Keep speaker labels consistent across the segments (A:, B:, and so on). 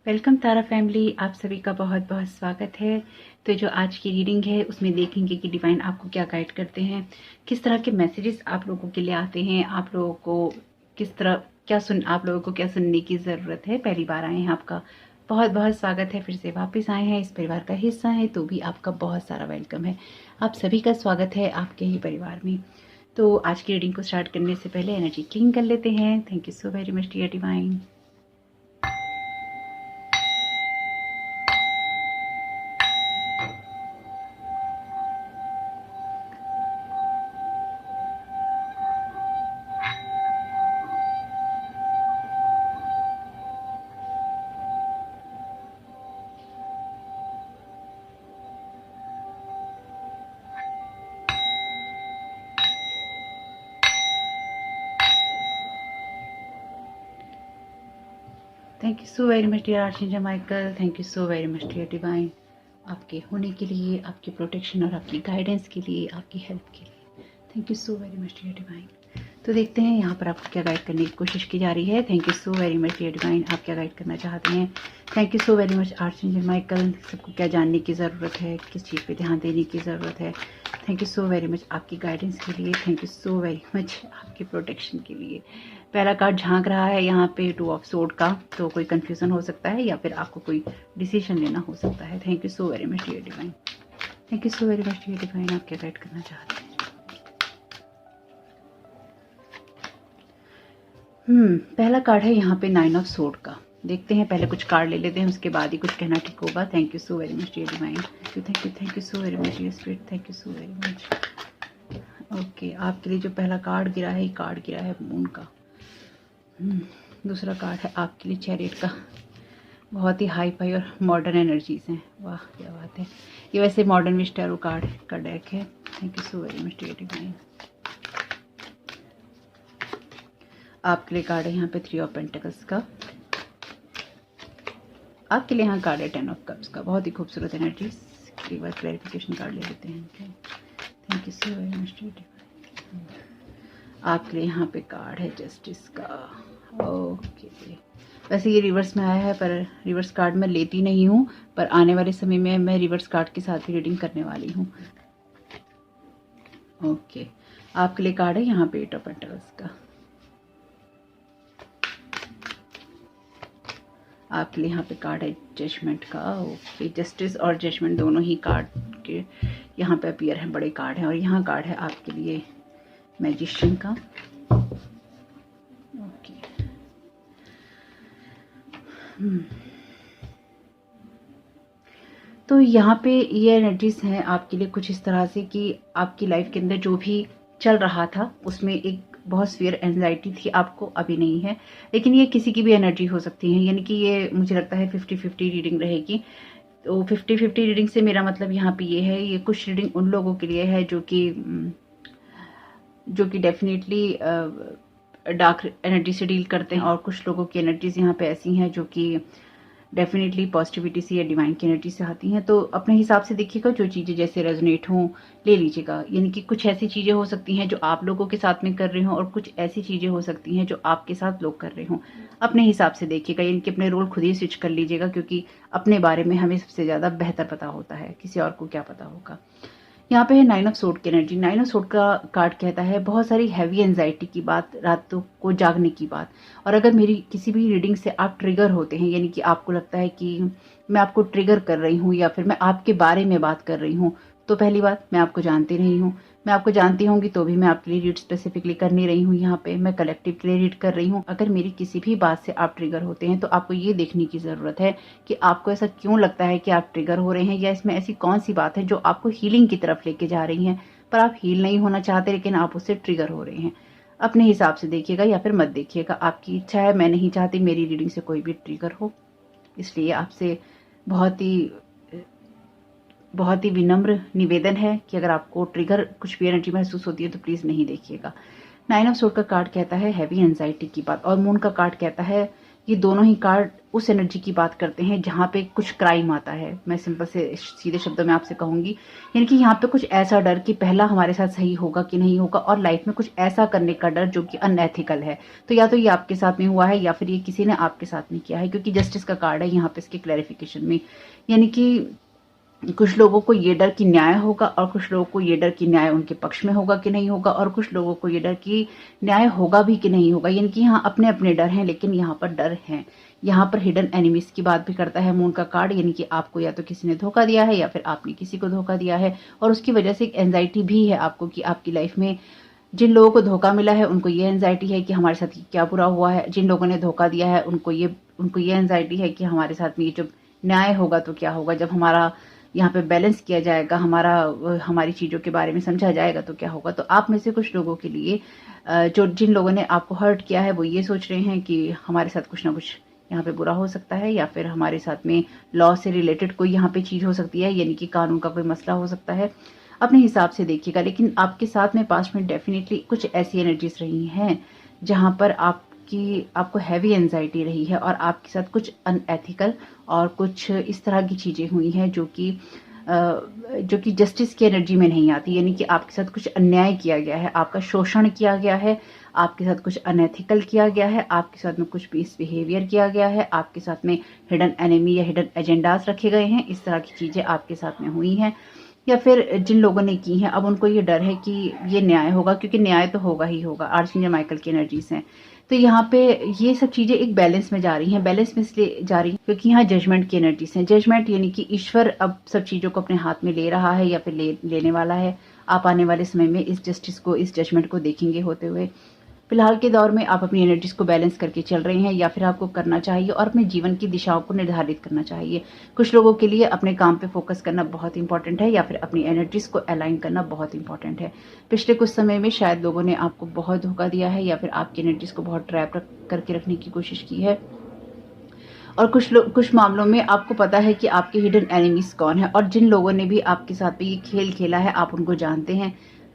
A: Welcome तारा family, आप सभी का बहुत बहुत स्वागत है। तो जो आज की रीडिंग है उसमें देखेंगे कि डिवाइन आपको क्या गाइड करते हैं, किस तरह के मैसेजेस आप लोगों के लिए आते हैं, आप लोगों को किस तरह आप लोगों को क्या सुनने की ज़रूरत है। पहली बार आए हैं, आपका बहुत बहुत स्वागत है। फिर से वापस आए हैं, इस परिवार का हिस्सा है तो भी आपका बहुत सारा वेलकम है। आप सभी का स्वागत है आपके ही परिवार में। तो आज की रीडिंग को स्टार्ट करने से पहले एनर्जी क्लीन कर लेते हैं। Thank you so very much dear divine. Thank you so very much dear archangel Michael. Thank you so very much dear divine, आपके होने के लिए, आपके प्रोटेक्शन और आपकी गाइडेंस के लिए, आपकी हेल्प के लिए। Thank you so very much dear divine. तो देखते हैं यहाँ पर आपको क्या गाइड करने की कोशिश की जा रही है। Thank you so very much dear divine, आप क्या गाइड करना चाहते हैं। Thank you so very much archangel Michael, सबको क्या जानने की ज़रूरत है, किस चीज़ पे ध्यान देने की ज़रूरत है। Thank you so very much आपकी गाइडेंस के लिए। Thank you so very much आपके प्रोटेक्शन के लिए। पहला कार्ड झांक रहा है यहाँ पे 2 ऑफ सोर्ड का, तो कोई कंफ्यूजन हो सकता है या फिर आपको कोई डिसीजन लेना हो सकता है। Thank you so very much dear divine. Thank you so very much dear divine, आप क्या गाइड करना चाहते हैं। पहला कार्ड है यहाँ पे 9 ऑफ सोर्ड का। देखते हैं, पहले कुछ कार्ड ले लेते हैं, उसके बाद ही कुछ कहना ठीक होगा। Thank you so very much dear divine. Thank you so very much dear spirit. Thank you so very much. Okay, आपके लिए जो पहला कार्ड गिरा है, कार्ड गिरा है मून का। दूसरा कार्ड है आपके लिए चैरियट का। बहुत ही हाई फाई और मॉडर्न एनर्जीज हैं, वाह क्या बात है। ये वैसे मॉडर्न विश टैरो कार्ड का डेक है। Thank you so very much dear divine. आपके लिए कार्ड है यहाँ पे 3 ऑफ पेंटिकल्स का। आपके लिए यहाँ कार्ड है 10 ऑफ कप्स का। बहुत ही खूबसूरत एनर्जीज। एक बार क्लैरिफिकेशन कार्ड ले लेते हैं। Thank you so very much dear divine. आपके लिए यहाँ पे कार्ड है जस्टिस का। ओके, वैसे ये रिवर्स में आया है, पर रिवर्स कार्ड मैं लेती नहीं हूँ, पर आने वाले समय में मैं रिवर्स कार्ड के साथ भी रीडिंग करने वाली हूँ। ओके, आपके लिए कार्ड है यहाँ पे 8 ऑफ पेंटिकल्स का। आपके लिए यहाँ पे कार्ड है जजमेंट का। ओके, जस्टिस और जजमेंट दोनों ही कार्ड के यहाँ पे अपीयर हैं, बड़े कार्ड हैं। और यहाँ कार्ड है आपके लिए मैजिशियन का। ओके, तो यहाँ पे ये एनर्जीज हैं आपके लिए कुछ इस तरह से कि आपकी लाइफ के अंदर जो भी चल रहा था उसमें एक बहुत सीवियर एंजाइटी थी, आपको अभी नहीं है, लेकिन ये किसी की भी एनर्जी हो सकती है। यानी कि ये मुझे लगता है 50-50 रीडिंग रहेगी। तो 50-50 रीडिंग से मेरा मतलब यहाँ पे ये है, ये कुछ रीडिंग उन लोगों के लिए है जो कि डेफिनेटली डार्क एनर्जी से डील करते हैं, और कुछ लोगों की एनर्जीज यहाँ पे ऐसी हैं जो कि डेफिनेटली पॉजिटिविटी से या डिवाइन की एनर्जी से आती हैं। तो अपने हिसाब से देखिएगा, जो चीज़ें जैसे रेजोनेट हों ले लीजिएगा। यानी कि कुछ ऐसी चीज़ें हो सकती हैं जो आप लोगों के साथ में कर रहे हो, और कुछ ऐसी चीज़ें हो सकती हैं जो आपके साथ लोग कर रहे हों। अपने हिसाब से देखिएगा, यानी कि अपने रोल खुद ही स्विच कर लीजिएगा, क्योंकि अपने बारे में हमें सबसे ज़्यादा बेहतर पता होता है, किसी और को क्या पता होगा। यहाँ पे है 9 ऑफ सोर्ड की एनर्जी। 9 ऑफ सोर्ड का कार्ड कहता है बहुत सारी हैवी एंजाइटी की बात, रातों को जागने की बात। और अगर मेरी किसी भी रीडिंग से आप ट्रिगर होते हैं, यानी कि आपको लगता है कि मैं आपको ट्रिगर कर रही हूँ या फिर मैं आपके बारे में बात कर रही हूँ, तो पहली बात, मैं आपको जानती नहीं हूँ। मैं आपको जानती होंगी तो भी मैं आपके लिए रीड स्पेसिफिकली कर नहीं रही हूँ। यहाँ पे मैं कलेक्टिव के लिए रीड कर रही हूँ। अगर मेरी किसी भी बात से आप ट्रिगर होते हैं तो आपको ये देखने की ज़रूरत है कि आपको ऐसा क्यों लगता है कि आप ट्रिगर हो रहे हैं, या इसमें ऐसी कौन सी बात है जो आपको हीलिंग की तरफ लेके जा रही है, पर आप हील नहीं होना चाहते लेकिन आप उससे ट्रिगर हो रहे हैं। अपने हिसाब से देखिएगा या फिर मत देखिएगा, आपकी इच्छा है। मैं नहीं चाहती मेरी रीडिंग से कोई भी ट्रिगर हो, इसलिए आपसे बहुत ही विनम्र निवेदन है कि अगर आपको ट्रिगर कुछ भी एनर्जी महसूस होती है तो प्लीज़ नहीं देखिएगा। 9 ऑफ सोर्ड का कार्ड कहता है हैवी एंजाइटी की बात, और मून का कार्ड कहता है ये दोनों ही कार्ड उस एनर्जी की बात करते हैं जहाँ पे कुछ क्राइम आता है। मैं सिंपल से सीधे शब्दों में आपसे कहूंगी, यानी कि यहाँ पे कुछ ऐसा डर कि पहला हमारे साथ सही होगा कि नहीं होगा, और लाइफ में कुछ ऐसा करने का डर जो कि अनएथिकल है। तो या तो ये आपके साथ में हुआ है या फिर ये किसी ने आपके साथ में किया है, क्योंकि जस्टिस का कार्ड है यहाँ पे इसके क्लैरिफिकेशन में। यानी कि कुछ लोगों को ये डर कि न्याय होगा, और कुछ लोगों को ये डर कि न्याय उनके पक्ष में होगा कि नहीं होगा, और कुछ लोगों को ये डर कि न्याय होगा भी कि नहीं होगा। यानी कि यहाँ अपने अपने डर हैं, लेकिन यहाँ पर डर हैं। यहाँ पर हिडन एनिमीज की बात भी करता है मून का कार्ड, यानी कि आपको या तो किसी ने धोखा दिया है या फिर आपने किसी को धोखा दिया है, और उसकी वजह से एक एंजाइटी भी है आपको कि आपकी लाइफ में जिन लोगों को धोखा मिला है उनको ये एंजाइटी है कि हमारे साथ क्या बुरा हुआ है। जिन लोगों ने धोखा दिया है उनको ये एंजाइटी है कि हमारे साथ में ये जब न्याय होगा तो क्या होगा, जब हमारा यहाँ पे बैलेंस किया जाएगा, हमारी चीज़ों के बारे में समझा जाएगा तो क्या होगा। तो आप में से कुछ लोगों के लिए जो जिन लोगों ने आपको हर्ट किया है वो ये सोच रहे हैं कि हमारे साथ कुछ ना कुछ यहाँ पे बुरा हो सकता है, या फिर हमारे साथ में लॉ से रिलेटेड कोई यहाँ पे चीज़ हो सकती है, यानी कि कानून का कोई मसला हो सकता है। अपने हिसाब से देखिएगा, लेकिन आपके साथ में पास्ट में डेफिनेटली कुछ ऐसी एनर्जीज रही हैं जहाँ पर आपको हैवी एंजाइटी रही है, और आपके साथ कुछ अनएथिकल और कुछ इस तरह की चीज़ें हुई हैं जो कि जस्टिस की एनर्जी में नहीं आती। यानी कि आपके साथ कुछ अन्याय किया गया है, आपका शोषण किया गया है, आपके साथ कुछ अनएथिकल किया गया है, आपके साथ में कुछ मिसबिहेवियर किया गया है, आपके साथ में हिडन एनिमी या हिडन एजेंडास रखे गए हैं। इस तरह की चीज़ें आपके साथ में हुई हैं, या फिर जिन लोगों ने की हैं अब उनको ये डर है कि ये न्याय होगा, क्योंकि न्याय तो होगा ही होगा। आर्चएंजल माइकल की एनर्जीज हैं, तो यहाँ पे ये सब चीजें एक बैलेंस में जा रही हैं। बैलेंस में इसलिए जा रही है क्योंकि यहाँ जजमेंट की एनर्जीज हैं। जजमेंट यानी कि ईश्वर अब सब चीजों को अपने हाथ में ले रहा है या फिर लेने वाला है। आप आने वाले समय में इस जस्टिस को, इस जजमेंट को देखेंगे होते हुए। फिलहाल के दौर में आप अपनी एनर्जीज को बैलेंस करके चल रहे हैं, या फिर आपको करना चाहिए और अपने जीवन की दिशाओं को निर्धारित करना चाहिए। कुछ लोगों के लिए अपने काम पे फोकस करना बहुत इंपॉर्टेंट है, या फिर अपनी एनर्जीज को अलाइन करना बहुत इंपॉर्टेंट है। पिछले कुछ समय में शायद लोगों ने आपको बहुत धोखा दिया है, या फिर आपकी एनर्जीज को बहुत ट्रैप करके रखने की कोशिश की है। और कुछ मामलों में आपको पता है कि आपके हिडन एनिमीज कौन है, और जिन लोगों ने भी आपके साथ में ये खेल खेला है आप उनको जानते हैं।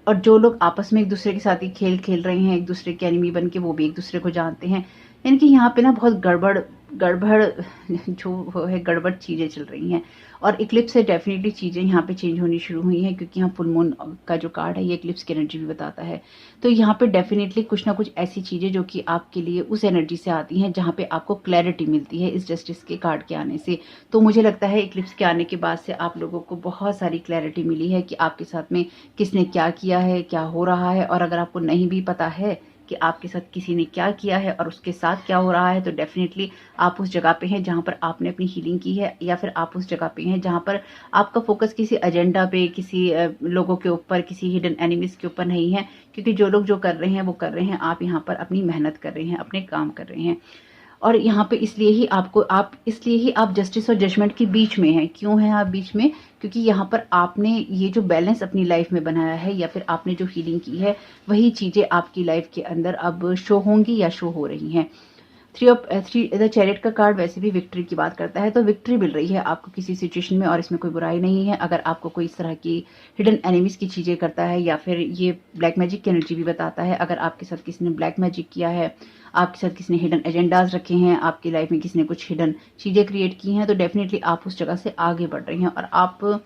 A: और जो लोग आपस में एक दूसरे के साथ ही खेल खेल रहे हैं, एक दूसरे के एनिमी बन के, वो भी एक दूसरे को जानते हैं। यानी कि यहाँ पे ना बहुत गड़बड़ जो है गड़बड़ चीजें चल रही हैं, और इक्लिप्स से डेफिनेटली चीजें यहाँ पे चेंज होनी शुरू हुई हैं, क्योंकि यहाँ फुल मून का जो कार्ड है ये इक्लिप्स की एनर्जी भी बताता है। तो यहाँ पे डेफिनेटली कुछ ना कुछ ऐसी चीजें जो कि आपके लिए उस एनर्जी से आती हैं जहाँ पे आपको क्लैरिटी मिलती है इस जस्टिस के कार्ड के आने से। तो मुझे लगता है इक्लिप्स के आने के बाद से आप लोगों को बहुत सारी क्लैरिटी मिली है कि आपके साथ में किसने क्या किया है, क्या हो रहा है। और अगर आपको नहीं भी पता है कि आपके साथ किसी ने क्या किया है और उसके साथ क्या हो रहा है, तो डेफिनेटली आप उस जगह पे हैं जहां पर आपने अपनी हीलिंग की है, या फिर आप उस जगह पे हैं जहां पर आपका फोकस किसी एजेंडा पे, किसी लोगों के ऊपर, किसी हिडन एनिमीज के ऊपर नहीं है। क्योंकि जो लोग जो कर रहे हैं वो कर रहे हैं, आप यहाँ पर अपनी मेहनत कर रहे हैं, अपने काम कर रहे हैं। और यहाँ पे इसलिए ही आप जस्टिस और जजमेंट के बीच में हैं। क्यों हैं आप बीच में? क्योंकि यहाँ पर आपने ये जो बैलेंस अपनी लाइफ में बनाया है, या फिर आपने जो हीलिंग की है, वही चीजें आपकी लाइफ के अंदर अब शो होंगी या शो हो रही हैं। द चैरियट का कार्ड वैसे भी विक्ट्री की बात करता है, तो विक्ट्री मिल रही है आपको किसी सिचुएशन में, और इसमें कोई बुराई नहीं है। अगर आपको कोई इस तरह की हिडन एनिमीज की चीजें करता है, या फिर ये ब्लैक मैजिक की एनर्जी भी बताता है, अगर आपके साथ किसी ने ब्लैक मैजिक किया है, आपके साथ किसी ने हिडन एजेंडाज रखे हैं, आपकी लाइफ में किसी ने कुछ हिडन चीजें क्रिएट की हैं, तो डेफिनेटली आप उस जगह से आगे बढ़ रहे हैं, और आप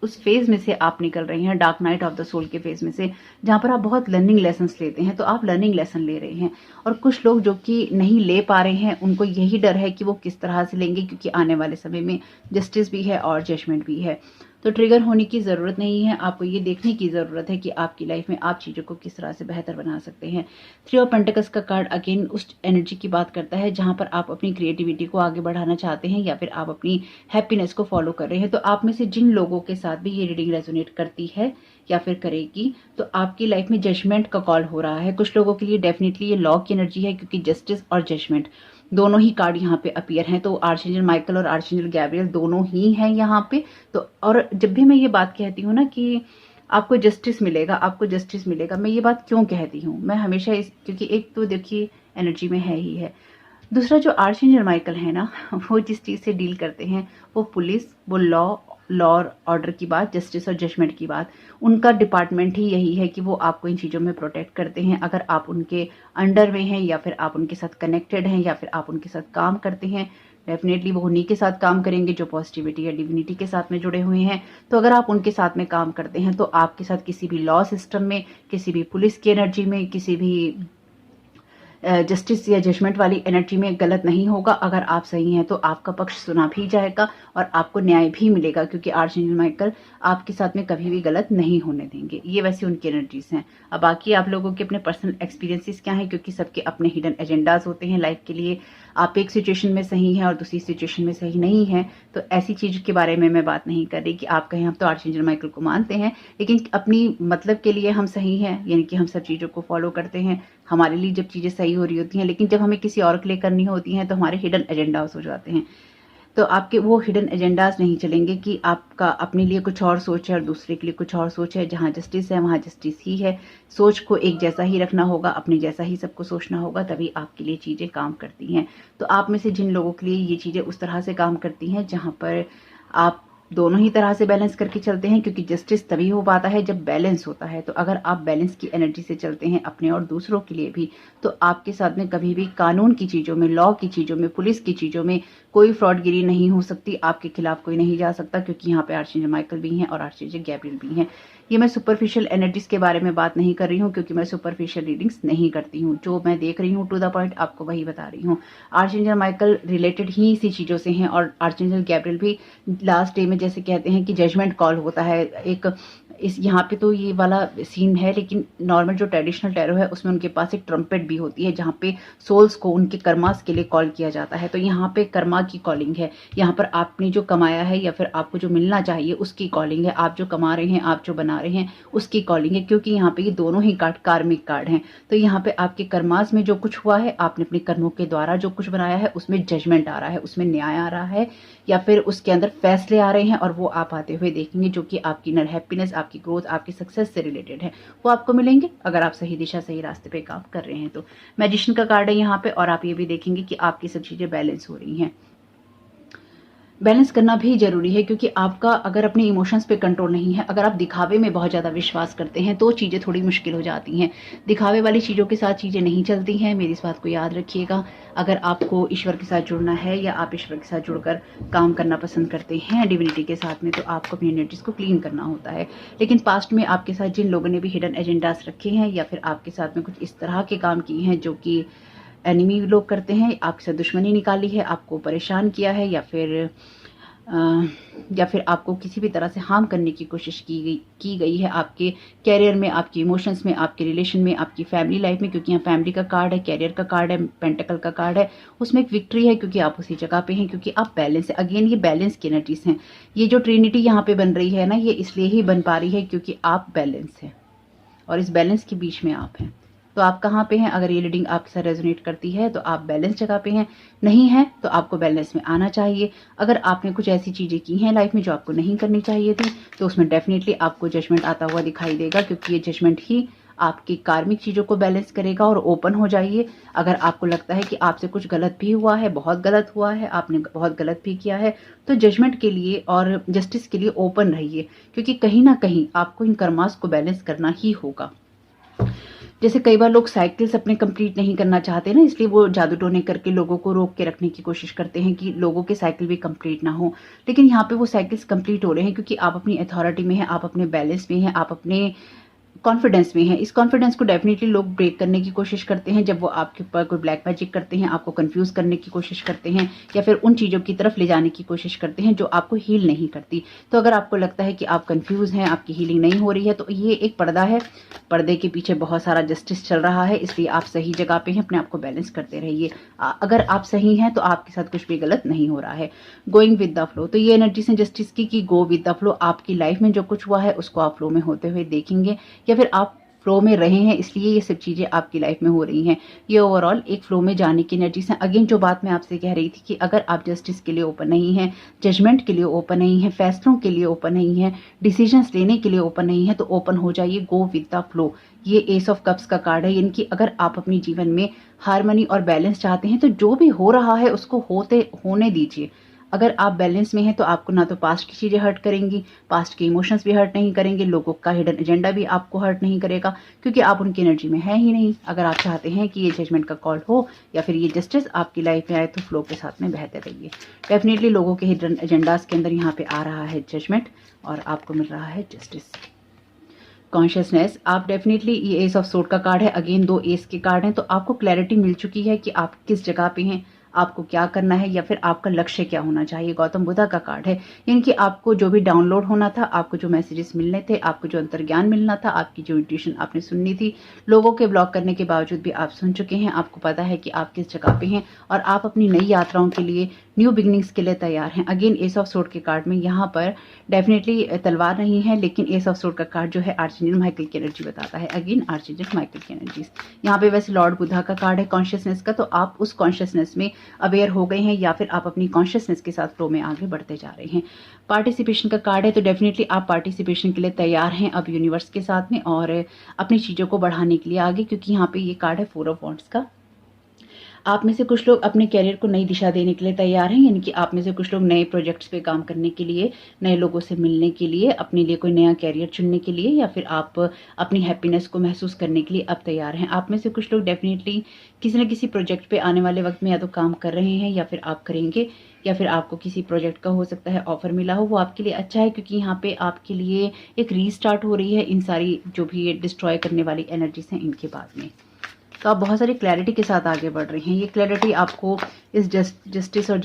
A: उस फेज में से आप निकल रहे हैं, dark night of the soul के फेज में से, जहां पर आप बहुत लर्निंग लेसन्स लेते हैं। तो आप लर्निंग लेसन ले रहे हैं, और कुछ लोग जो कि नहीं ले पा रहे हैं उनको यही डर है कि वो किस तरह से लेंगे, क्योंकि आने वाले समय में जस्टिस भी है और जजमेंट भी है। तो ट्रिगर होने की ज़रूरत नहीं है, आपको ये देखने की ज़रूरत है कि आपकी लाइफ में आप चीज़ों को किस तरह से बेहतर बना सकते हैं। 3 ऑफ पेंटिकल्स का कार्ड अगेन उस एनर्जी की बात करता है जहां पर आप अपनी क्रिएटिविटी को आगे बढ़ाना चाहते हैं, या फिर आप अपनी हैप्पीनेस को फॉलो कर रहे हैं। तो आप में से जिन लोगों के साथ भी ये रीडिंग रेजोनेट करती है या फिर करेगी, तो आपकी लाइफ में जजमेंट का कॉल हो रहा है। कुछ लोगों के लिए डेफिनेटली ये लॉ की एनर्जी है, क्योंकि जस्टिस और जजमेंट दोनों ही कार्ड यहाँ पे अपीयर हैं। तो आर्चएंजल माइकल और आर्चएंजल गैब्रियल दोनों ही हैं यहाँ पे। तो और जब भी मैं ये बात कहती हूँ ना कि आपको जस्टिस मिलेगा, मैं ये बात क्यों कहती हूँ? मैं हमेशा क्योंकि एक तो देखिए एनर्जी में है ही है, दूसरा जो आर्चएंजल माइकल है ना, वो जिस चीज़ से डील करते हैं वो पुलिस, वो लॉ और ऑर्डर की बात, जस्टिस और जजमेंट की बात, उनका डिपार्टमेंट ही यही है कि वो आपको इन चीज़ों में प्रोटेक्ट करते हैं। अगर आप उनके अंडर में हैं या फिर आप उनके साथ कनेक्टेड हैं या फिर आप उनके साथ काम करते हैं, डेफिनेटली वो उन्हीं के साथ काम करेंगे जो पॉजिटिविटी या डिविनिटी के साथ में जुड़े हुए हैं। तो अगर आप उनके साथ में काम करते हैं तो आपके साथ किसी भी लॉ सिस्टम में, किसी भी पुलिस की एनर्जी में, किसी भी जस्टिस या जजमेंट वाली एनर्जी में गलत नहीं होगा। अगर आप सही हैं तो आपका पक्ष सुना भी जाएगा और आपको न्याय भी मिलेगा, क्योंकि आर्चएंजल माइकल आपके साथ में कभी भी गलत नहीं होने देंगे। ये वैसे उनकी एनर्जीज हैं। अब बाकी आप लोगों के अपने पर्सनल एक्सपीरियंसेस क्या हैं, क्योंकि सबके अपने हिडन एजेंडाज होते हैं लाइफ के लिए। आप एक सिचुएशन में सही हैं और दूसरी सिचुएशन में सही नहीं है, तो ऐसी चीज के बारे में मैं बात नहीं कर रही कि आप कहें हम तो आर्चएंजल माइकल को मानते हैं लेकिन अपनी मतलब के लिए हम सही हैं, यानी कि हम सब चीजों को फॉलो करते हैं, हमारे लिए जब चीजें सही हो रही होती हैं, लेकिन जब हमें किसी और के लिए करनी होती हैं तो हमारे हिडन एजेंडाज हो जाते हैं। तो आपके वो हिडन एजेंडाज नहीं चलेंगे कि आपका अपने लिए कुछ और सोच है और दूसरे के लिए कुछ और सोच है। जहाँ जस्टिस है वहाँ जस्टिस ही है। सोच को एक जैसा ही रखना होगा, अपने जैसा ही सबको सोचना होगा, तभी आपके लिए चीज़ें काम करती हैं। तो आप में से जिन लोगों के लिए ये चीज़ें उस तरह से काम करती हैं जहाँ पर आप दोनों ही तरह से बैलेंस करके चलते हैं, क्योंकि जस्टिस तभी हो पाता है जब बैलेंस होता है। तो अगर आप बैलेंस की एनर्जी से चलते हैं अपने और दूसरों के लिए भी, तो आपके साथ में कभी भी कानून की चीज़ों में, लॉ की चीज़ों में, पुलिस की चीज़ों में कोई फ्रॉडगिरी नहीं हो सकती। आपके खिलाफ कोई नहीं जा सकता, क्योंकि यहाँ पे आर्चएंजल माइकल भी हैं और आर्चएंजल गैब्रियल भी हैं। ये मैं सुपरफिशियल एनर्जीज के बारे में बात नहीं कर रही हूँ, क्योंकि मैं सुपरफिशियल रीडिंग्स नहीं करती हूँ। जो मैं देख रही हूँ टू द पॉइंट आपको वही बता रही हूँ। आर्चएंजल माइकल रिलेटेड ही इसी चीज़ों से हैं और आर्चएंजल गैब्रियल भी लास्ट डे में जैसे कहते हैं कि जजमेंट कॉल होता है एक, इस यहाँ पे तो ये वाला सीन है, लेकिन नॉर्मल जो ट्रेडिशनल टैरो है उसमें उनके पास एक ट्रम्पेट भी होती है जहाँ पे सोल्स को उनके कर्मास के लिए कॉल किया जाता है। तो यहाँ पे कर्मा की कॉलिंग है। यहाँ पर आपने जो कमाया है या फिर आपको जो मिलना चाहिए उसकी कॉलिंग है। आप जो कमा रहे हैं, आप जो बना रहे हैं उसकी कॉलिंग है, क्योंकि यहाँ पे ये दोनों ही कार्ड कार्मिक कार्ड हैं। तो यहाँ पे आपके कर्मास में जो कुछ हुआ है, आपने अपने कर्मों के द्वारा जो कुछ बनाया है उसमें जजमेंट आ रहा है, उसमें न्याय आ रहा है या फिर उसके अंदर फैसले आ रहे हैं और वो आप आते हुए देखेंगे, जो कि आपकी इनर हैप्पीनेस, आपकी ग्रोथ, आपकी सक्सेस से रिलेटेड है। वो आपको मिलेंगे अगर आप सही दिशा, सही रास्ते पे काम कर रहे हैं। तो मैजिशियन का कार्ड है यहाँ पे, और आप ये भी देखेंगे कि आपकी सब चीजें बैलेंस हो रही हैं। बैलेंस करना भी जरूरी है, क्योंकि आपका अगर अपने इमोशंस पे कंट्रोल नहीं है, अगर आप दिखावे में बहुत ज़्यादा विश्वास करते हैं तो चीज़ें थोड़ी मुश्किल हो जाती हैं। दिखावे वाली चीज़ों के साथ चीज़ें नहीं चलती हैं, मेरी इस बात को याद रखिएगा। अगर आपको ईश्वर के साथ जुड़ना है या आप ईश्वर के साथ जुड़कर काम करना पसंद करते हैं डिविनिटी के साथ में, तो आपको अपनी एनर्जीज को क्लीन करना होता है। लेकिन पास्ट में आपके साथ जिन लोगों ने भी हिडन एजेंडास रखे हैं या फिर आपके साथ में कुछ इस तरह के काम किए हैं जो कि एनिमी लोग करते हैं, आपके साथ दुश्मनी निकाली है, आपको परेशान किया है या फिर आपको किसी भी तरह से हार्म करने की कोशिश की गई है आपके कैरियर में, आपके इमोशंस में, आपके रिलेशन में, आपकी फैमिली लाइफ में, क्योंकि यहाँ फैमिली का कार्ड है, कैरियर का कार्ड है, पेंटिकल का कार्ड है, उसमें एक विक्ट्री है क्योंकि आप उसी जगह पे हैं, क्योंकि आप बैलेंस है। अगेन ये बैलेंस की एनर्जीज हैं। ये जो ट्रिनिटी यहाँ पे बन रही है ना, ये इसलिए ही बन पा रही है क्योंकि आप बैलेंस है और इस बैलेंस के बीच में आप हैं। तो आप कहाँ पे हैं? अगर ये रीडिंग आपके साथ रेजोनेट करती है तो आप बैलेंस जगह पे हैं, नहीं है तो आपको बैलेंस में आना चाहिए। अगर आपने कुछ ऐसी चीज़ें की हैं लाइफ में जो आपको नहीं करनी चाहिए थी, तो उसमें डेफिनेटली आपको जजमेंट आता हुआ दिखाई देगा, क्योंकि ये जजमेंट ही आपकी कार्मिक चीज़ों को बैलेंस करेगा। और ओपन हो जाइए। अगर आपको लगता है कि आपसे कुछ गलत भी हुआ है, बहुत गलत हुआ है, आपने बहुत गलत भी किया है, तो जजमेंट के लिए और जस्टिस के लिए ओपन रहिए, क्योंकि कहीं ना कहीं आपको इन कर्मास को बैलेंस करना ही होगा। जैसे कई बार लोग साइकिल्स अपने कंप्लीट नहीं करना चाहते ना, इसलिए वो जादू टोने करके लोगों को रोक के रखने की कोशिश करते हैं कि लोगों के साइकिल भी कंप्लीट ना हो। लेकिन यहाँ पे वो साइकिल्स कंप्लीट हो रहे हैं क्योंकि आप अपनी अथॉरिटी में हैं, आप अपने बैलेंस में हैं, आप अपने कॉन्फिडेंस में है। इस कॉन्फिडेंस को डेफिनेटली लोग ब्रेक करने की कोशिश करते हैं जब वो आपके ऊपर कोई ब्लैक मैजिक करते हैं, आपको कंफ्यूज करने की कोशिश करते हैं या फिर उन चीज़ों की तरफ ले जाने की कोशिश करते हैं जो आपको हील नहीं करती। तो अगर आपको लगता है कि आप कंफ्यूज हैं, आपकी हीलिंग नहीं हो रही है, तो ये एक पर्दा है। पर्दे के पीछे बहुत सारा जस्टिस चल रहा है, इसलिए आप सही जगह पे हैं, अपने आप को बैलेंस करते रहिए। अगर आप सही हैं तो आपके साथ कुछ भी गलत नहीं हो रहा है। गोइंग विद द फ्लो, तो ये एनर्जी से जस्टिस की कि गो विद द फ्लो। आपकी लाइफ में जो कुछ हुआ है उसको आप फ्लो में होते हुए देखेंगे, या फिर आप फ्लो में रहे हैं, इसलिए ये सब चीज़ें आपकी लाइफ में हो रही हैं। ये ओवरऑल एक फ्लो में जाने की एनर्जीज हैं। अगेन जो बात मैं आपसे कह रही थी कि अगर आप जस्टिस के लिए ओपन नहीं हैं, जजमेंट के लिए ओपन नहीं हैं, फैसलों के लिए ओपन नहीं हैं, डिसीजंस लेने के लिए ओपन नहीं है, तो ओपन हो जाइए, गो विद द फ्लो। ये एस ऑफ कप्स का कार्ड है, यानी कि अगर आप अपने जीवन में हार्मनी और बैलेंस चाहते हैं तो जो भी हो रहा है उसको होने दीजिए। अगर आप बैलेंस में हैं तो आपको ना तो पास्ट की चीज़ें हर्ट करेंगी, पास्ट के इमोशंस भी हर्ट नहीं करेंगे, लोगों का हिडन एजेंडा भी आपको हर्ट नहीं करेगा, क्योंकि आप उनकी एनर्जी में है ही नहीं। अगर आप चाहते हैं कि ये जजमेंट का कॉल हो या फिर ये जस्टिस आपकी लाइफ में आए तो फ्लो के साथ में बहते रहिए। डेफिनेटली लोगों के हिडन एजेंडाज के अंदर यहाँ पे आ रहा है जजमेंट और आपको मिल रहा है जस्टिस। कॉन्शियसनेस, आप डेफिनेटली, ये एस ऑफ सोर्ड का कार्ड है, अगेन 2 एस के कार्ड हैं, तो आपको क्लैरिटी मिल चुकी है कि आप किस जगह पे हैं, आपको क्या करना है या फिर आपका लक्ष्य क्या होना चाहिए। गौतम बुद्धा का कार्ड है, यानी कि आपको जो भी डाउनलोड होना था, आपको जो मैसेजेस मिलने थे, आपको जो अंतर्ज्ञान मिलना था, आपकी जो इंट्यूशन आपने सुननी थी, लोगों के ब्लॉक करने के बावजूद भी आप सुन चुके हैं। आपको पता है कि आप किस जगह पे हैं और आप अपनी नई यात्राओं के लिए, न्यू बिगनिंग्स के लिए तैयार हैं। अगेन एस ऑफ सोर्ड के कार्ड में यहाँ पर डेफिनेटली तलवार नहीं है, लेकिन एस ऑफ सोर्ड का कार्ड जो है आर्चेंजल माइकल की एनर्जी बताता है। अगेन आर्चेंजल माइकल की एनर्जीज यहाँ पे वैसे लॉर्ड बुद्धा का कार्ड है कॉन्शियसनेस का, तो आप उस कॉन्शियसनेस में अवेयर हो गए हैं या फिर आप अपनी कॉन्शियसनेस के साथ फ्लो में आगे बढ़ते जा रहे हैं। पार्टिसिपेशन का कार्ड है, तो डेफिनेटली आप पार्टिसिपेशन के लिए तैयार हैं अब यूनिवर्स के साथ में और अपनी चीज़ों को बढ़ाने के लिए आगे, क्योंकि यहाँ पे ये कार्ड है 4 ऑफ वॉन्ड्स का। आप में से कुछ लोग अपने कैरियर को नई दिशा देने के लिए तैयार हैं, यानी कि आप में से कुछ लोग नए प्रोजेक्ट्स पे काम करने के लिए, नए लोगों से मिलने के लिए, अपने लिए कोई नया कैरियर चुनने के लिए, या फिर आप अपनी हैप्पीनेस को महसूस करने के लिए अब तैयार हैं। आप में से कुछ लोग डेफिनेटली किसी न किसी प्रोजेक्ट पे आने वाले वक्त में या तो काम कर रहे हैं या फिर आप करेंगे, या फिर आपको किसी प्रोजेक्ट का हो सकता है ऑफर मिला हो, वो आपके लिए अच्छा है, क्योंकि यहाँ पे आपके लिए एक रीस्टार्ट हो रही है इन सारी जो भी ये डिस्ट्रॉय करने वाली एनर्जीज हैं इनके बाद में। तो आप बहुत सारी क्लैरिटी के साथ आगे बढ़ रहे हैं। ये क्लैरिटी आपको इस जस्टिस और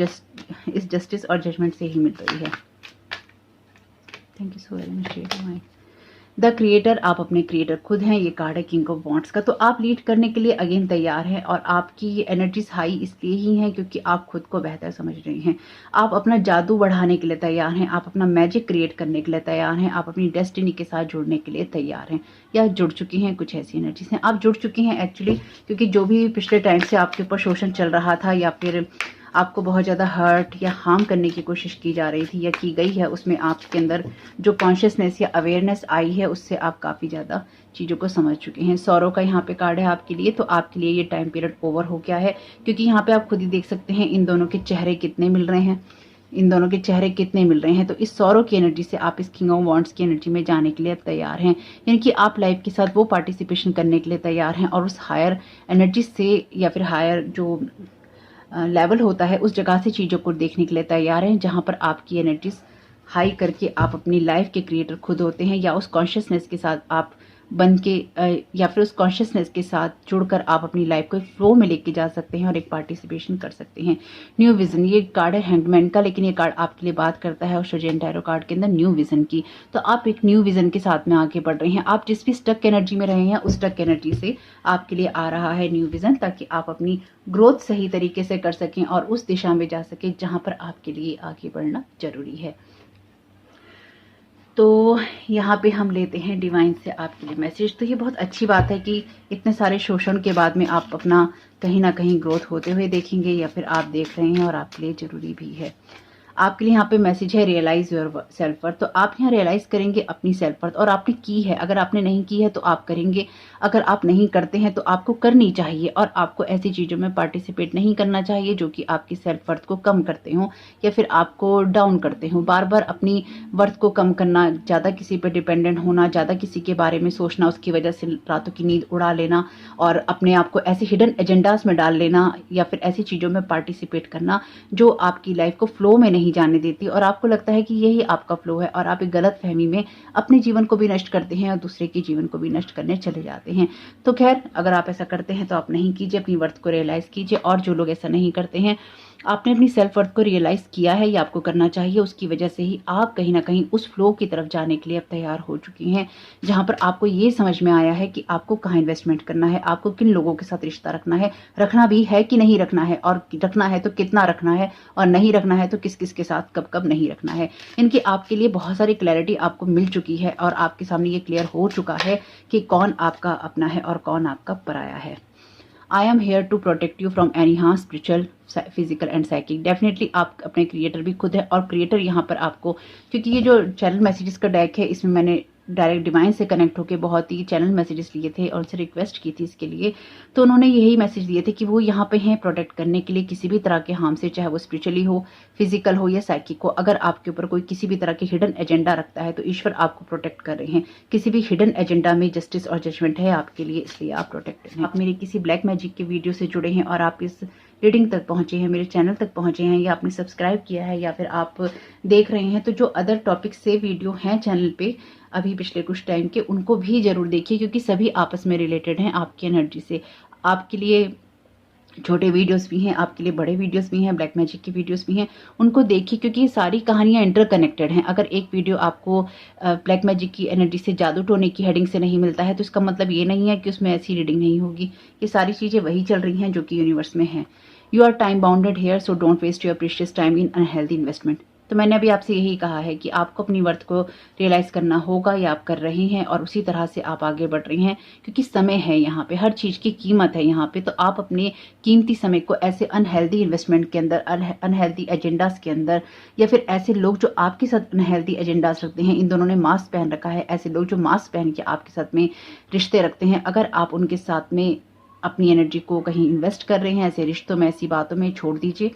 A: जजमेंट से ही मिल रही है। Thank you so very much. The creator, आप अपने क्रिएटर खुद हैं, ये कार्ड है किंग ऑफ वॉन्ड्स का। तो आप लीड करने के लिए अगेन तैयार हैं और आपकी ये एनर्जीज हाई इसलिए ही हैं क्योंकि आप खुद को बेहतर समझ रहे हैं। आप अपना जादू बढ़ाने के लिए तैयार हैं, आप अपना मैजिक क्रिएट करने के लिए तैयार हैं, आप अपनी डेस्टिनी के साथ जुड़ने के लिए तैयार हैं या जुड़ चुकी हैं। कुछ ऐसी एनर्जीज हैं, आप जुड़ चुकी हैं एक्चुअली, क्योंकि जो भी पिछले टाइम से आपके ऊपर शोषण चल रहा था या फिर आपको बहुत ज़्यादा हर्ट या हार्म करने की कोशिश की जा रही थी या की गई है, उसमें आपके अंदर जो कॉन्शियसनेस या अवेयरनेस आई है उससे आप काफ़ी ज़्यादा चीज़ों को समझ चुके हैं। सौरव का यहाँ पे कार्ड है आपके लिए, तो आपके लिए ये टाइम पीरियड ओवर हो गया है, क्योंकि यहाँ पे आप खुद ही देख सकते हैं इन दोनों के चेहरे कितने मिल रहे हैं, इन दोनों के चेहरे कितने मिल रहे हैं। तो इस सौरव की एनर्जी से आप इस किंग ऑफ वॉन्ड्स की एनर्जी में जाने के लिए तैयार हैं, यानी कि आप लाइफ के साथ वो पार्टिसिपेशन करने के लिए तैयार हैं और उस हायर एनर्जी से या फिर हायर जो लेवल होता है उस जगह से चीज़ों को देखने के लिए तैयार हैं, जहाँ पर आपकी एनर्जीज हाई करके आप अपनी लाइफ के क्रिएटर खुद होते हैं, या उस कॉन्शियसनेस के साथ आप बन के या फिर उस कॉन्शियसनेस के साथ जुड़कर आप अपनी लाइफ को एक फ्लो में लेके जा सकते हैं और एक पार्टिसिपेशन कर सकते हैं। न्यू विजन, ये कार्ड है हैंगमैन का, लेकिन ये कार्ड आपके लिए बात करता है और शोजेन टैरो कार्ड के अंदर न्यू विजन की। तो आप एक न्यू विजन के साथ में आगे बढ़ रहे हैं। आप जिस भी स्टक एनर्जी में रहे हैं उस स्टक एनर्जी से आपके लिए आ रहा है न्यू विजन, ताकि आप अपनी ग्रोथ सही तरीके से कर सकें और उस दिशा में जा सकें जहाँ पर आपके लिए आगे बढ़ना जरूरी है। तो यहाँ पे हम लेते हैं डिवाइन से आपके लिए मैसेज। तो ये बहुत अच्छी बात है कि इतने सारे शोषण के बाद में आप अपना कहीं ना कहीं ग्रोथ होते हुए देखेंगे या फिर आप देख रहे हैं और आपके लिए ज़रूरी भी है। आपके लिए यहाँ पे मैसेज है रियलाइज योर सेल्फ वर्थ। तो आप यहाँ रियलाइज करेंगे अपनी सेल्फ वर्थ, और आपने की है। अगर आपने नहीं की है तो आप करेंगे, अगर आप नहीं करते हैं तो आपको करनी चाहिए, और आपको ऐसी चीज़ों में पार्टिसिपेट नहीं करना चाहिए जो कि आपकी सेल्फ वर्थ को कम करते हों या फिर आपको डाउन करते हों। बार बार अपनी वर्थ को कम करना, ज़्यादा किसी पर डिपेंडेंट होना, ज़्यादा किसी के बारे में सोचना, उसकी वजह से रातों की नींद उड़ा लेना और अपने आप को ऐसे हिडन एजेंडाज में डाल लेना या फिर ऐसी चीज़ों में पार्टिसिपेट करना जो आपकी लाइफ को फ्लो में नहीं जाने देती और आपको लगता है कि यही आपका फ्लो है, और आप एक गलत फहमी में अपने जीवन को भी नष्ट करते हैं और दूसरे के जीवन को भी नष्ट करने चले जाते हैं। तो खैर, अगर आप ऐसा करते हैं तो आप नहीं कीजिए, अपनी वर्थ को रियलाइज कीजिए। और जो लोग ऐसा नहीं करते हैं, आपने अपनी सेल्फ वर्थ को रियलाइज़ किया है या आपको करना चाहिए, उसकी वजह से ही आप कहीं न कहीं उस फ्लो की तरफ जाने के लिए अब तैयार हो चुकी हैं, जहाँ पर आपको ये समझ में आया है कि आपको कहाँ इन्वेस्टमेंट करना है, आपको किन लोगों के साथ रिश्ता रखना है, रखना भी है कि नहीं रखना है, और रखना है तो कितना रखना है, और नहीं रखना है तो किस-किस के साथ कब-कब नहीं रखना है। इनकी आपके लिए बहुत सारी क्लैरिटी आपको मिल चुकी है और आपके सामने ये क्लियर हो चुका है कि कौन आपका अपना है और कौन आपका पराया है। I am here to protect you from any harm spiritual, physical and psychic. Definitely आप अपने क्रिएटर भी खुद है, और क्रिएटर यहाँ पर आपको, क्योंकि ये जो चैनल मैसेजेस का डेक है, इसमें मैंने डायरेक्ट डिवाइन से कनेक्ट होकर बहुत ही चैनल मैसेजेस लिए थे और उनसे रिक्वेस्ट की थी इसके लिए, तो उन्होंने यही मैसेज दिए थे कि वो यहाँ पे हैं प्रोटेक्ट करने के लिए किसी भी तरह के हार्म से, चाहे वो स्पिरिचुअली हो, फिजिकल हो या साइकिक हो। अगर आपके ऊपर कोई किसी भी तरह की हिडन एजेंडा रखता है तो ईश्वर आपको प्रोटेक्ट कर रहे हैं। किसी भी हिडन एजेंडा में जस्टिस और जजमेंट है आपके लिए, इसलिए आप प्रोटेक्टेड हैं। आप मेरे किसी ब्लैक मैजिक के वीडियो से जुड़े हैं और आप इस रीडिंग तक पहुंचे हैं, मेरे चैनल तक पहुंचे हैं, या आपने सब्सक्राइब किया है, या फिर आप देख रहे हैं, तो जो अदर टॉपिक से वीडियो हैं चैनल पे अभी पिछले कुछ टाइम के, उनको भी जरूर देखिए, क्योंकि सभी आपस में रिलेटेड हैं आपकी एनर्जी से। आपके लिए छोटे वीडियोस भी हैं, आपके लिए बड़े वीडियोस भी हैं, ब्लैक मैजिक की वीडियोस भी हैं, उनको देखिए, क्योंकि ये सारी कहानियां इंटरकनेक्टेड हैं। अगर एक वीडियो आपको ब्लैक मैजिक की एनर्जी से, जादू टोने की हेडिंग से नहीं मिलता है, तो इसका मतलब ये नहीं है कि उसमें ऐसी रीडिंग नहीं होगी। ये सारी चीज़ें वही चल रही हैं जो कि यूनिवर्स में हैं। You are time bounded here, so don't waste your precious time in unhealthy investment. तो मैंने अभी आपसे यही कहा है कि आपको अपनी वर्थ को रियलाइज़ करना होगा, या आप कर रहे हैं, और उसी तरह से आप आगे बढ़ रही हैं, क्योंकि समय है यहाँ पे, हर चीज़ की कीमत है यहाँ पे। तो आप अपने कीमती समय को ऐसे अनहेल्दी इन्वेस्टमेंट के अंदर, अनहेल्दी एजेंडाज के अंदर, या फिर ऐसे लोग जो आपके साथ अनहेल्दी एजेंडाज रखते हैं, इन दोनों ने मास्क पहन रखा है, ऐसे लोग जो मास्क पहन के आपके साथ में रिश्ते रखते हैं, अगर आप उनके साथ में अपनी एनर्जी को कहीं इन्वेस्ट कर रहे हैं, ऐसे रिश्तों में, ऐसी बातों में, छोड़ दीजिए।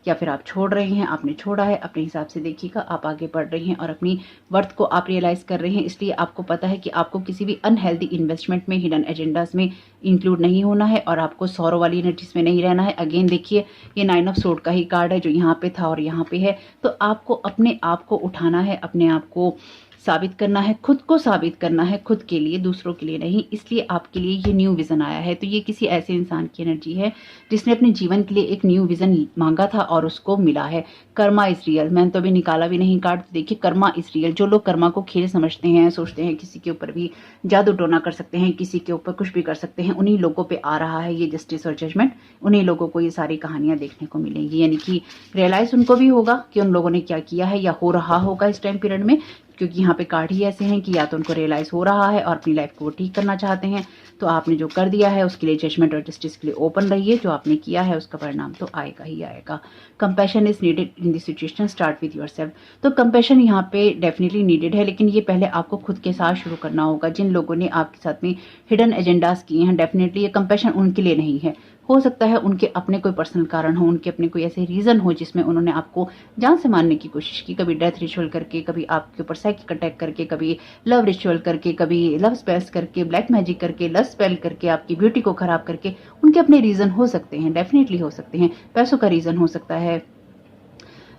A: या फिर आप छोड़ रहे हैं, आपने छोड़ा है, अपने हिसाब से देखिएगा, आप आगे बढ़ रही हैं और अपनी वर्थ को आप रियलाइज कर रहे हैं। इसलिए आपको पता है कि आपको किसी भी अनहेल्दी इन्वेस्टमेंट में, हिडन एजेंडाज में इंक्लूड नहीं होना है, और आपको सौरो वाली एनर्जीज में नहीं रहना है। अगेन देखिए, ये 9 ऑफ सोर्ड का ही कार्ड है जो यहाँ पे था और यहाँ पे है। तो आपको अपने आप को उठाना है, अपने आप को साबित करना है, खुद को साबित करना है, खुद के लिए, दूसरों के लिए नहीं। इसलिए आपके लिए ये न्यू विजन आया है। तो ये किसी ऐसे इंसान की एनर्जी है जिसने अपने जीवन के लिए एक न्यू विजन मांगा था और उसको मिला है। Karma is real. मैंने तो अभी निकाला भी नहीं कार्ड, तो देखिए कर्मा इज रियल। जो लोग कर्मा को खेल समझते हैं, सोचते हैं किसी के ऊपर भी जादू टोना कर सकते हैं, किसी के ऊपर कुछ भी कर सकते हैं, उन्हीं लोगों पे आ रहा है ये जस्टिस और जजमेंट। उन्हीं लोगों को ये सारी कहानियां देखने को मिलेंगी, यानी कि रियलाइज उनको भी होगा कि उन लोगों ने क्या किया है या हो रहा होगा इस टाइम पीरियड में, क्योंकि यहाँ पे कार्ड ही ऐसे हैं कि या तो उनको रियलाइज हो रहा है और अपनी लाइफ को वो ठीक करना चाहते हैं। तो आपने जो कर दिया है उसके लिए जजमेंट और जस्टिस के लिए ओपन रहिए। जो आपने किया है उसका परिणाम तो आएगा ही आएगा। Compassion is needed in this situation, start with yourself. तो कंपैशन यहाँ पे डेफिनेटली नीडेड है, लेकिन ये पहले आपको खुद के साथ शुरू करना होगा। जिन लोगों ने आपके साथ में हिडन एजेंडाज किए हैं, डेफिनेटली ये कंपैशन उनके लिए नहीं है। हो सकता है उनके अपने कोई पर्सनल कारण हो, उनके अपने कोई ऐसे रीजन हो जिसमें उन्होंने आपको जान से मारने की कोशिश की, कभी डेथ रिचुअल करके, कभी आपके ऊपर साइकिक अटैक करके, कभी लव रिचुअल करके, कभी लव स्पेल्स करके, ब्लैक मैजिक करके, लव स्पेल करके, आपकी ब्यूटी को खराब करके। उनके अपने रीजन हो सकते हैं, डेफिनेटली हो सकते हैं। पैसों का रीजन हो सकता है,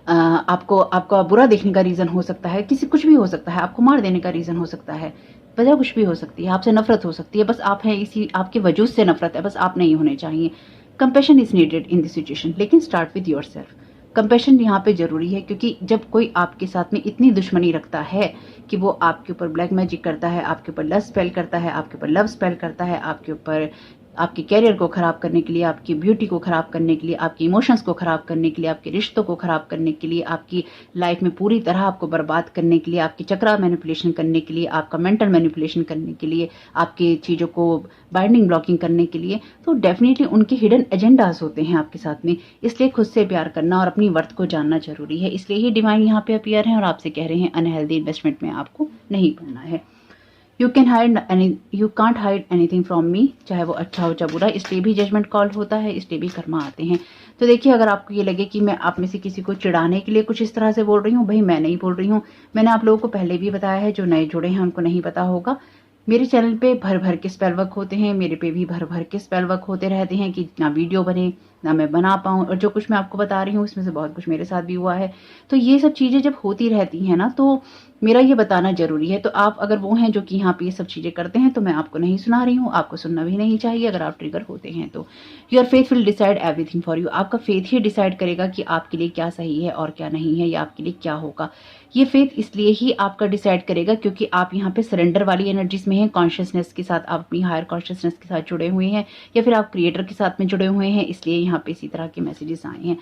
A: आपको आपका बुरा देखने का रीजन हो सकता है, किसी कुछ भी हो सकता है, आपको मार देने का रीजन हो सकता है, वजह कुछ भी हो सकती है, आपसे नफरत हो सकती है, बस आप हैं इसी, आपके वजूद से नफरत है, बस आप नहीं होने चाहिए। Compassion is needed in this situation, लेकिन स्टार्ट विद योरसेल्फ। कंपैशन यहाँ पे जरूरी है, क्योंकि जब कोई आपके साथ में इतनी दुश्मनी रखता है कि वो आपके ऊपर ब्लैक मैजिक करता है, आपके ऊपर लव स्पेल करता है, आपके ऊपर लव स्पेल करता है, आपके ऊपर आपके कैरियर को खराब करने के लिए, आपकी ब्यूटी को खराब करने के लिए, आपके इमोशंस को खराब करने के लिए, आपके रिश्तों को खराब करने के लिए, आपकी लाइफ में पूरी तरह आपको बर्बाद करने के लिए, आपकी चक्रा मैनिपुलेशन करने के लिए, आपका मेंटल मैनिपुलेशन करने के लिए, आपके चीज़ों को बाइंडिंग ब्लॉकिंग करने के लिए, तो डेफिनेटली उनके हिडन एजेंडाज होते हैं आपके साथ में। इसलिए खुद से प्यार करना और अपनी वर्थ को जानना जरूरी है। इसलिए ही डिवाइन यहाँ पे अपीयर है और आपसे कह रहे हैं अनहेल्दी इन्वेस्टमेंट में आपको नहीं पड़ना है। You can't hide anything from me, चाहे वो अच्छा हो चाहे बुरा। इसलिए भी जजमेंट कॉल होता है, इसलिए भी कर्मा आते हैं। तो देखिए, अगर आपको ये लगे कि मैं आप में से किसी को चिढ़ाने के लिए कुछ इस तरह से बोल रही हूँ, भाई मैं नहीं बोल रही हूँ। मैंने आप लोगों को पहले भी बताया है, जो नए जुड़े हैं उनको नहीं पता होगा मेरे चैनल पे भर भर के स्पेल वर्क होते हैं, मेरे पे भी भर भर के स्पेल वर्क होते रहते हैं कि ना वीडियो बने ना मैं बना पाऊँ, और जो कुछ मैं आपको बता रही हूँ उसमें से बहुत कुछ मेरे साथ भी हुआ है। तो ये सब चीज़ें जब होती रहती हैं ना, तो मेरा ये बताना ज़रूरी है। तो आप अगर वो हैं जो कि यहाँ पे ये सब चीज़ें करते हैं, तो मैं आपको नहीं सुना रही हूँ, आपको सुनना भी नहीं चाहिए अगर आप ट्रिगर होते हैं तो। Your faith will decide everything for you. आपका फेथ ही डिसाइड करेगा कि आपके लिए क्या सही है और क्या नहीं है, या आपके लिए क्या होगा। ये फेथ इसलिए ही आपका डिसाइड करेगा क्योंकि आप यहाँ पे सरेंडर वाली एनर्जीज में हैं, कॉन्शियसनेस के साथ, आप अपनी हायर कॉन्शियसनेस के साथ जुड़े हुए हैं, या फिर आप क्रिएटर के साथ में जुड़े हुए हैं, इसलिए यहाँ पे इसी तरह के मैसेजेस आए हैं।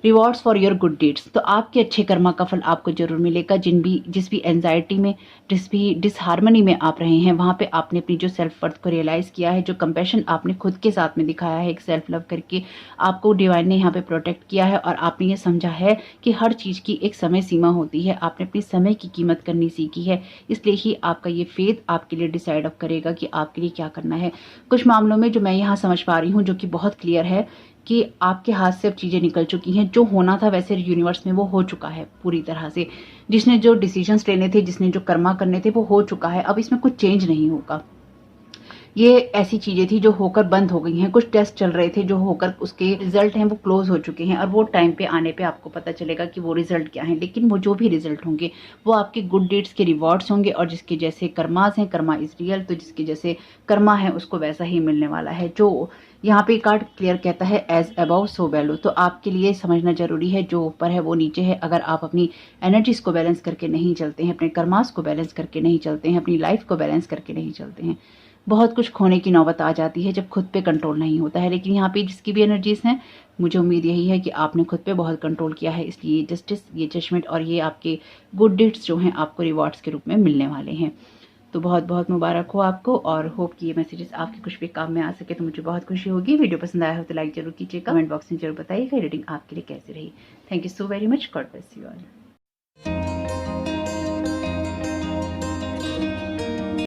A: Rewards for your good deeds. तो आपके अच्छे कर्मा का फल आपको जरूर मिलेगा। जिस भी एंजाइटी में, जिस भी डिसहार्मनी में आप रहे हैं, वहां पे आपने अपनी जो सेल्फ वर्थ को रियलाइज किया है, जो कंपैशन आपने खुद के साथ में दिखाया है, एक सेल्फ लव करके आपको डिवाइन ने यहाँ पे प्रोटेक्ट किया है, और आपने ये समझा है कि हर चीज की एक समय सीमा होती है। आपने अपनी समय की कीमत करनी सीखी है, इसलिए ही आपका ये फेथ आपके लिए डिसाइड अप करेगा कि आपके लिए क्या करना है। कुछ मामलों में जो मैं यहाँ समझ पा रही हूँ, जो कि बहुत क्लियर है, कि आपके हाथ से अब चीज़ें निकल चुकी हैं। जो होना था वैसे यूनिवर्स में वो हो चुका है पूरी तरह से। जिसने जो डिसीजंस लेने थे, जिसने जो कर्मा करने थे, वो हो चुका है। अब इसमें कुछ चेंज नहीं होगा। ये ऐसी चीजें थी जो होकर बंद हो गई हैं। कुछ टेस्ट चल रहे थे जो होकर उसके रिजल्ट हैं वो क्लोज हो चुके हैं, और वो टाइम पे आने पे आपको पता चलेगा कि वो रिजल्ट क्या है। लेकिन वो जो भी रिजल्ट होंगे वो आपके गुड डीड्स के रिवॉर्ड्स होंगे, और जिसके जैसे कर्मास हैं, कर्मा इज रियल, तो जिसके जैसे कर्मा है उसको वैसा ही मिलने वाला है। जो यहाँ पे कार्ड क्लियर कहता है एज अबाउ सो बेलो। तो आपके लिए समझना जरूरी है, जो ऊपर है वो नीचे है। अगर आप अपनी एनर्जीज को बैलेंस करके नहीं चलते हैं, अपने कर्मास को बैलेंस करके नहीं चलते हैं, अपनी लाइफ को बैलेंस करके नहीं चलते हैं, बहुत कुछ खोने की नौबत आ जाती है जब खुद पे कंट्रोल नहीं होता है। लेकिन यहाँ पे जिसकी भी एनर्जीज हैं, मुझे उम्मीद यही है कि आपने खुद पे बहुत कंट्रोल किया है, इसलिए जस्टिस, ये जजमेंट और ये आपके गुड डीड्स जो हैं आपको रिवॉर्ड्स के रूप में मिलने वाले हैं। तो बहुत बहुत मुबारक हो आपको, और होप कि ये मैसेजेस आपके कुछ भी काम में आ सके, तो मुझे बहुत खुशी होगी। वीडियो पसंद आया हो तो लाइक जरूर कीजिएगा, कमेंट बॉक्स में जरूर बताइएगा रीडिंग आपके लिए कैसी रही। Thank you so very much. God bless you all.